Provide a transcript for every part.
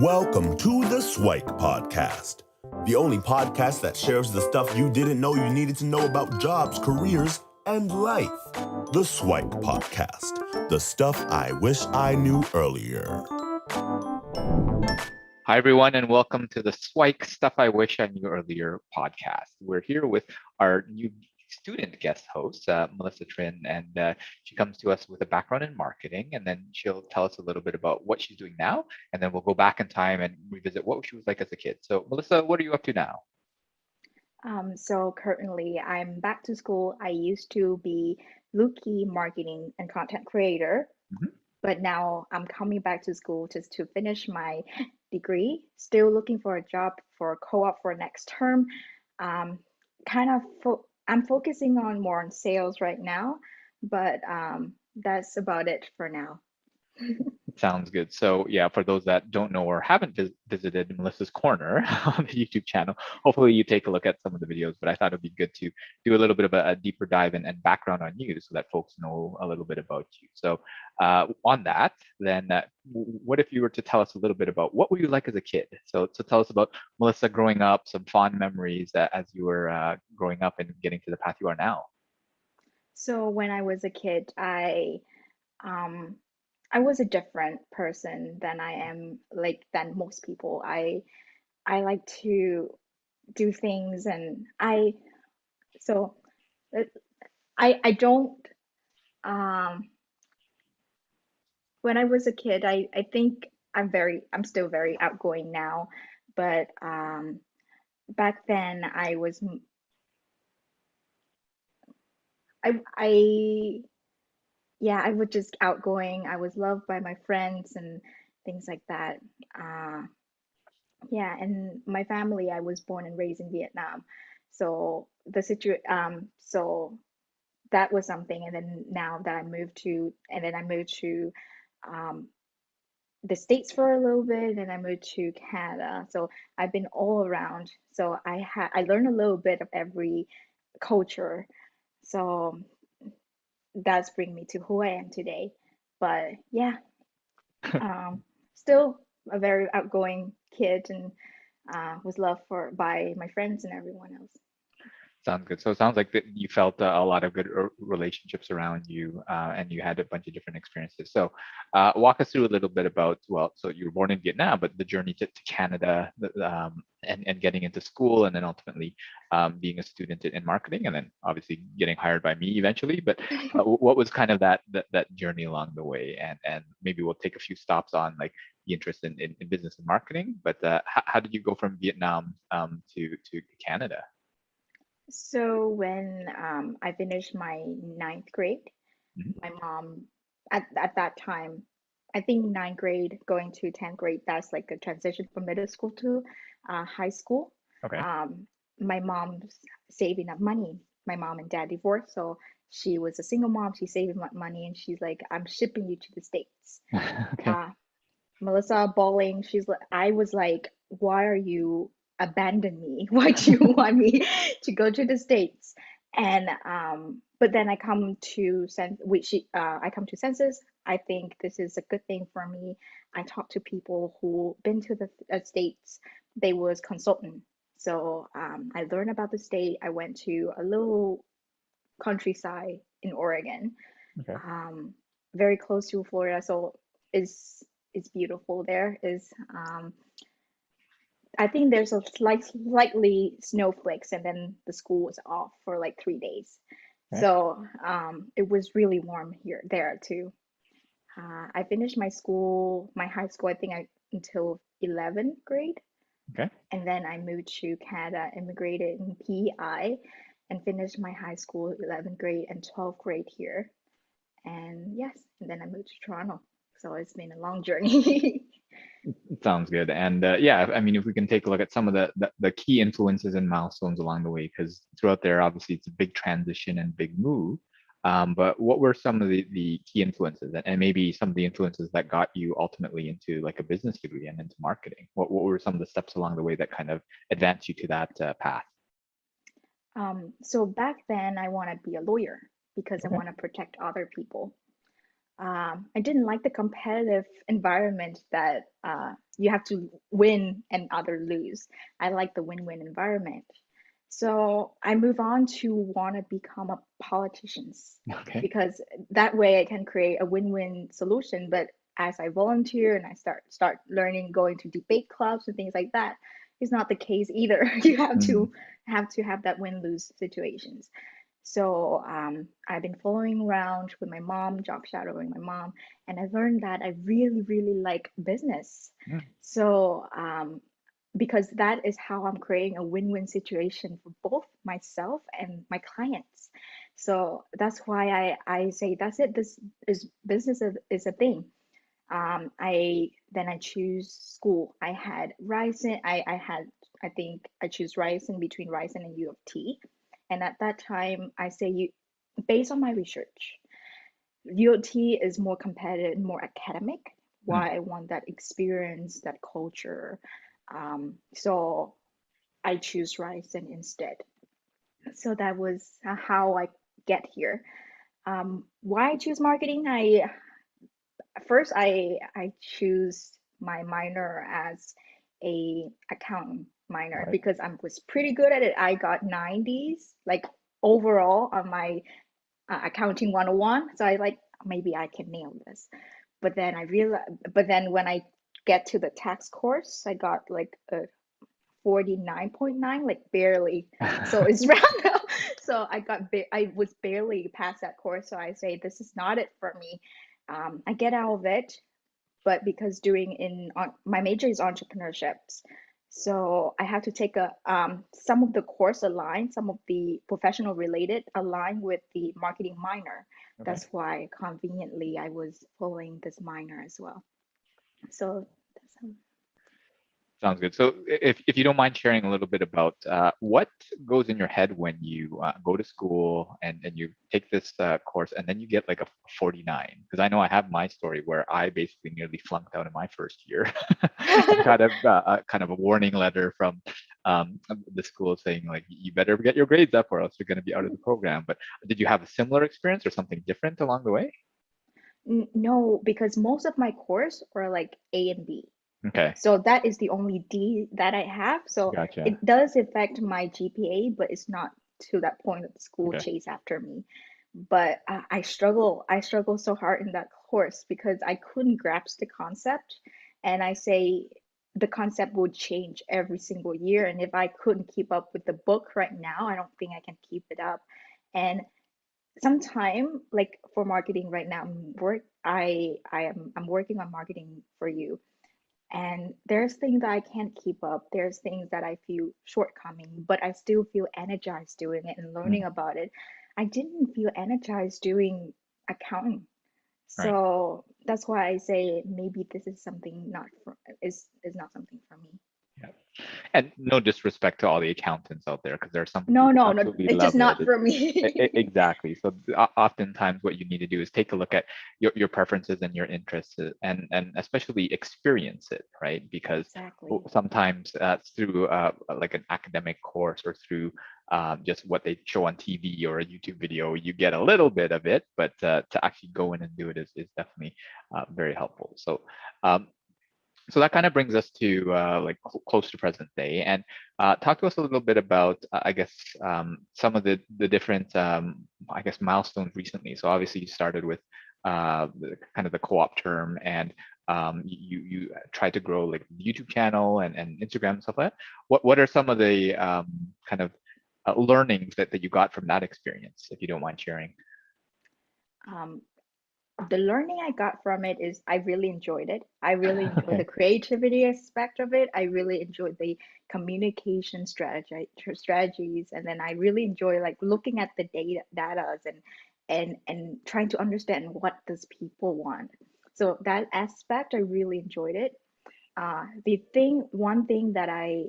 Welcome to the SIWIKE podcast, the only podcast that shares the stuff you didn't know you needed to know about jobs, careers, and life. The SIWIKE podcast, the stuff I wish I knew earlier. Hi, everyone, and welcome to the SIWIKE Stuff I Wish I Knew Earlier podcast. We're here with our new student guest host, Melissa Trinh, and she comes to us with a background in marketing, and then she'll tell us a little bit about what she's doing now, and then we'll go back in time and revisit what she was like as a kid. So, Melissa, what are you up to now? So currently I'm back to school. I used to be Luki marketing and content creator, but now I'm coming back to school just to finish my degree. Still looking for a job for co-op for next term. Um, I'm focusing more on sales right now, but that's about it for now. Sounds good. So yeah, for those that don't know or haven't visited Melissa's Corner on the YouTube channel, hopefully you take a look at some of the videos, but I thought it'd be good to do a little bit of a deeper dive and background on you so that folks know a little bit about you. So on that, then what if you were to tell us a little bit about what were you like as a kid? So tell us about Melissa growing up, some fond memories as you were growing up and getting to the path you are now. So when I was a kid, I was a different person than I am than most people. I like to do things and so uh, I don't when I was a kid, I think I'm still very outgoing now, but back then I yeah, I was just outgoing. I was loved by my friends and things like that. Uh, yeah, and my family, I was born and raised in Vietnam. So that was something. And then now that I moved to um, the States for a little bit, and I moved to Canada. So I've been all around. So I learned a little bit of every culture. So that's bring me to who I am today. But yeah, still a very outgoing kid and was loved by my friends and everyone else. Sounds good. So it sounds like that you felt a lot of good relationships around you, and you had a bunch of different experiences. So walk us through a little bit about, well, so you were born in Vietnam, but the journey to Canada, and getting into school, and then ultimately being a student in marketing, and then obviously getting hired by me eventually. But what was kind of that journey along the way? And maybe we'll take a few stops on like the interest in business and marketing. But how did you go from Vietnam to Canada? So when I finished my ninth grade, Mhm. my mom at that time, I think ninth grade going to 10th grade, that's like a transition from middle school to high school. Okay. My mom's saving up money. My mom and dad divorced, so she was a single mom. She's saving up money, and she's like, "I'm shipping you to the States." Okay. Uh, Melissa bawling. I was like, why are you abandon me? Why do you want me to go to the States? And but then I come to senses. I think this is a good thing for me. I talk to people who been to the States. They was consultant. So I learned about the state. I went to a little countryside in Oregon, Okay. very close to Florida. So it's beautiful there. Is I think there's a slightly snowflakes, and then the school was off for like 3 days. Okay. So it was really warm there too. I finished my high school, I think until 11th grade, Okay. and then I moved to Canada, immigrated in PEI, and finished my high school 11th grade and 12th grade here. And yes, and then I moved to Toronto. So it's been a long journey. Sounds good. And yeah, I mean, if we can take a look at some of the key influences and milestones along the way, because throughout there, obviously, it's a big transition and big move. But what were some of the key influences, and maybe some of the influences that got you ultimately into like a business degree and into marketing? What were some of the steps along the way that kind of advanced you to that path? So back then, I want to be a lawyer because I Okay. want to protect other people. I didn't like the competitive environment that you have to win and other lose. I like the win-win environment. So I move on to want to become a politician Okay. because that way I can create a win-win solution. But as I volunteer and I start learning, going to debate clubs and things like that, it's not the case either. You Mm, have to have that win-lose situations. So I've been following around with my mom, job shadowing my mom, and I learned that I really, really like business. mm, So because that is how I'm creating a win-win situation for both myself and my clients. So that's why I say that's it. This is business is a thing. I choose school. I had Ryerson. I think I choose Ryerson between Ryerson and U of T. And at that time, I say you based on my research, U of T is more competitive, more academic. mm. Why I want that experience, that culture. So I choose Ryerson instead. So that was how I get here. Why I choose marketing? I choose my minor as a accounting minor Right. because I was pretty good at it. I got 90s like overall on my accounting 101. So I like maybe I can nail this. But then when I get to the tax course, I got like a 49.9, like barely. So it's round up. So I was barely past that course. So I say this is not it for me. I get out of it, but because my major is entrepreneurships, so I have to take a some of the course align, some of the professional related align with the marketing minor. Okay. That's why conveniently I was following this minor as well. So that's Sounds good. So if you don't mind sharing a little bit about what goes in your head when you go to school and you take this course and then you get like a 49, because I know I have my story where I basically nearly flunked out in my first year. I got a kind of a warning letter from the school saying like you better get your grades up or else you're going to be out of the program. But did you have a similar experience or something different along the way? no, because most of my course are like A and B. Okay, So that is the only D that I have. So gotcha. it does affect my GPA, but it's not to that point that the school Okay. chase after me. But I struggle so hard in that course because I couldn't grasp the concept. And I say the concept would change every single year. And if I couldn't keep up with the book right now, I don't think I can keep it up. And sometime like for marketing right now, I'm working on marketing for you, and there's things that I can't keep up. There's things that I feel shortcoming, but I still feel energized doing it and learning Mm, about it. I didn't feel energized doing accounting. right. So that's why I say maybe this is is not something for me. Yeah. And no disrespect to all the accountants out there, because there are some people No, who no, no. absolutely It's just love it. not for me. Exactly. So oftentimes what you need to do is take a look at your preferences and your interests and especially experience it, right? Because Exactly. sometimes through like an academic course or through just what they show on TV or a YouTube video, you get a little bit of it, but to actually go in and do it is definitely very helpful. Um, so that kind of brings us to like close to present day, and talk to us a little bit about, I guess, some of the different, I guess, milestones recently. So obviously you started with kind of the co-op term, and you tried to grow like the YouTube channel and Instagram and stuff like that. What are some of the kind of learnings that you got from that experience, if you don't mind sharing? Um, the learning I got from it is I really enjoyed it. I really enjoyed the Okay. creativity aspect of it. I really enjoyed the communication strategies, and then I really enjoy like looking at the data and trying to understand what does people want. So that aspect I really enjoyed it. One thing that I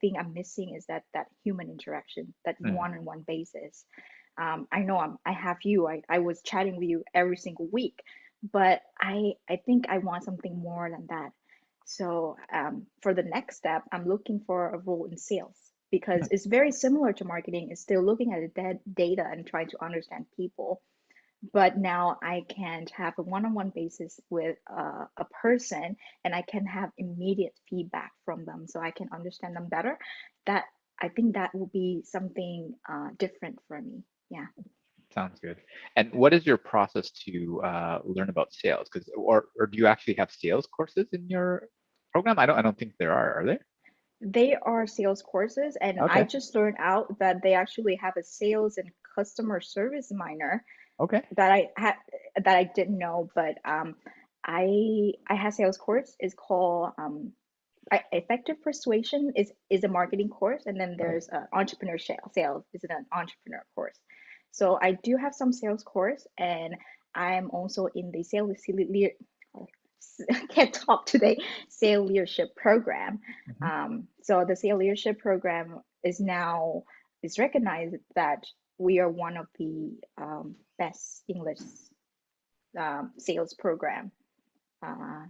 think I'm missing is that human interaction, that Mm, one-on-one basis. I know I have you. I was chatting with you every single week, but I think I want something more than that. So for the next step, I'm looking for a role in sales because mm, it's very similar to marketing. It's still looking at the data and trying to understand people. but now I can have a one-on-one basis with a person, and I can have immediate feedback from them, so I can understand them better. That I think that will be something different for me. Yeah. Sounds good. And what is your process to learn about sales? Because or do you actually have sales courses in your program? I don't think there are there? They are sales courses, and I Okay. just learned out that they actually have a sales and customer service minor Okay. that I had that I didn't know, but I had sales course. It's called effective persuasion is a marketing course, and then Right. there's entrepreneurship sales is an entrepreneur course. So I do have some sales course, and I'm also in the sales can't talk today, sales leadership program. Mhm. So the sales leadership program is recognized that we are one of the best English sales program uh,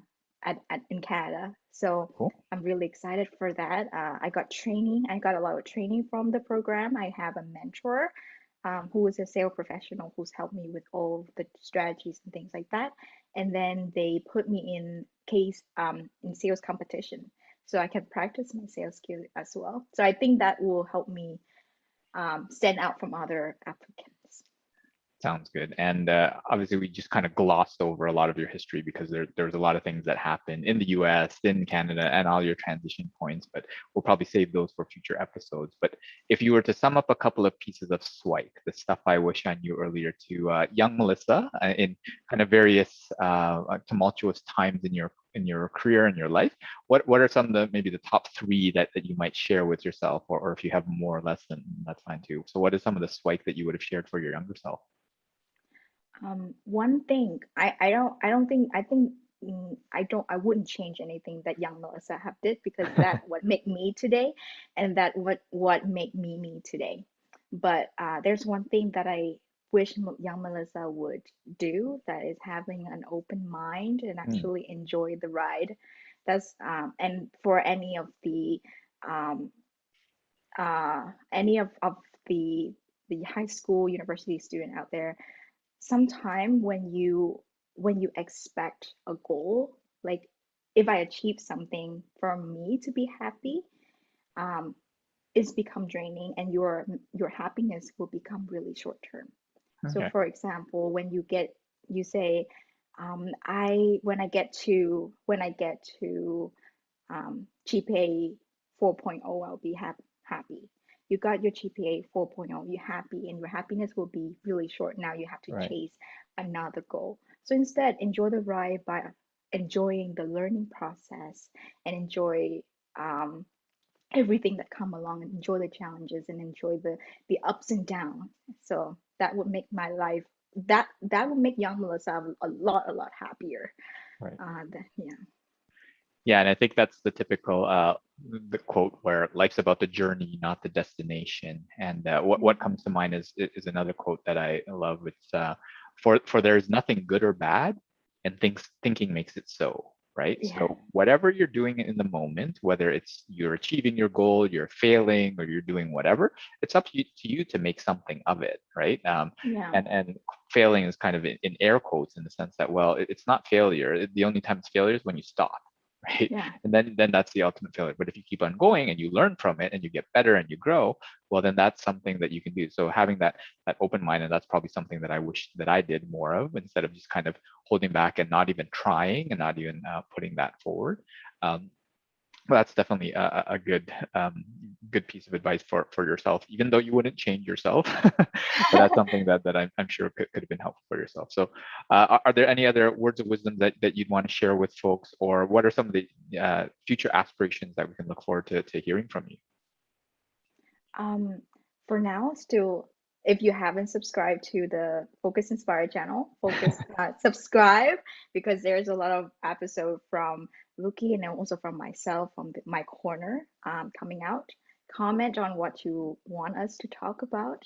in Canada. So Cool. I'm really excited for that. I got training. I got a lot of training from the program. I have a mentor who is a sales professional who's helped me with all the strategies and things like that. And then they put me in sales competition, so I can practice my sales skill as well. So I think that will help me stand out from other applicants. Sounds good. And obviously, we just kind of glossed over a lot of your history because there's a lot of things that happen in the US, in Canada, and all your transition points, but we'll probably save those for future episodes. But if you were to sum up a couple of pieces of SWIKE, the stuff I wish I knew earlier, to young Melissa in kind of various tumultuous times in your career and your life, what are some of the maybe the top three that you might share with yourself, or if you have more or less, then that's fine too. So what is some of the SWIKE that you would have shared for your younger self? One thing I don't think I wouldn't change anything that young Melissa have did, because that what make me today, and that what make me today. But there's one thing that I wish young Melissa would do, that is having an open mind and Mm, actually enjoy the ride. That's and for um any of the high school university student out there, sometime when you expect a goal, like if I achieve something for me to be happy, um, it's become draining, and your happiness will become really short term. So okay. for example, you say, I when I get to GPA 4.0, I'll be happy. You got your GPA 4.0, you're happy, and your happiness will be really short. Now you have to Right. chase another goal. So instead, enjoy the ride by enjoying the learning process, and enjoy um, everything that come along, and enjoy the challenges, and enjoy the ups and downs. So that would make my life that would make young Melissa a lot happier. Right. Yeah. Yeah, and I think that's the typical the quote where life's about the journey, not the destination. And what Mhm. comes to mind is another quote that I love. It's for there is nothing good or bad, and thinking makes it so. Right. Yeah. So whatever you're doing in the moment, whether it's you're achieving your goal, you're failing, or you're doing whatever, it's up to you to make something of it. Right. Yeah. And failing is kind of in air quotes in the sense that, well, it's not failure. The only time it's failure is when you stop. Right? Yeah. And then that's the ultimate failure. But if you keep on going and you learn from it and you get better and you grow, well, then that's something that you can do. So having that open mind, and that's probably something that I wish that I did more of, instead of just kind of holding back and not even trying and not even putting that forward. Um, well, that's definitely a good piece of advice for yourself, even though you wouldn't change yourself. But that's something that I'm sure could have been helpful for yourself. So, are there any other words of wisdom that you'd want to share with folks, or what are some of the future aspirations that we can look forward to hearing from you? Um, for now, still, if you haven't subscribed to the Focus Inspire channel, subscribe, because there's a lot of episode from Luki, and then also from myself, from my corner, coming out. Comment on what you want us to talk about,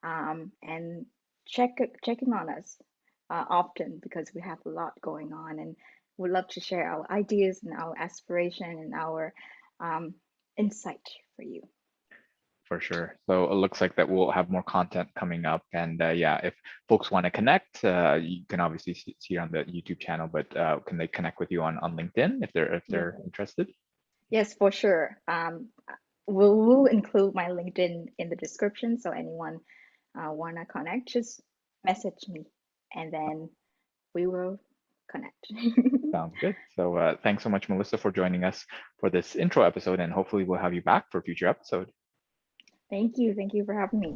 and check checking on us often, because we have a lot going on, and we love to share our ideas and our aspiration and our um, insight for you. For sure. So it looks like that we'll have more content coming up. And yeah, if folks want to connect, you can obviously see it on the YouTube channel, but can they connect with you on LinkedIn if they're interested? Yes, for sure. We'll include my LinkedIn in the description, so anyone wanna connect, just message me, and then we will connect. Sounds good. So thanks so much, Melissa, for joining us for this intro episode, and hopefully we'll have you back for a future episode. Thank you for having me.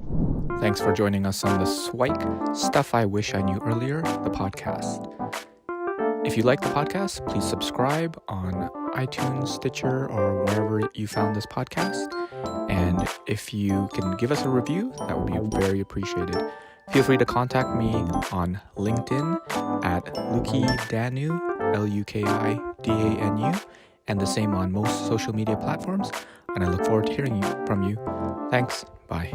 Thanks for joining us on the SIWIKE Stuff I Wish I Knew Earlier, the podcast. If you like the podcast, please subscribe on iTunes, Stitcher, or wherever you found this podcast. And if you can give us a review, that would be very appreciated. Feel free to contact me on LinkedIn at Lukidanu, Lukidanu, and the same on most social media platforms. And I look forward to hearing from you. Thanks. Bye.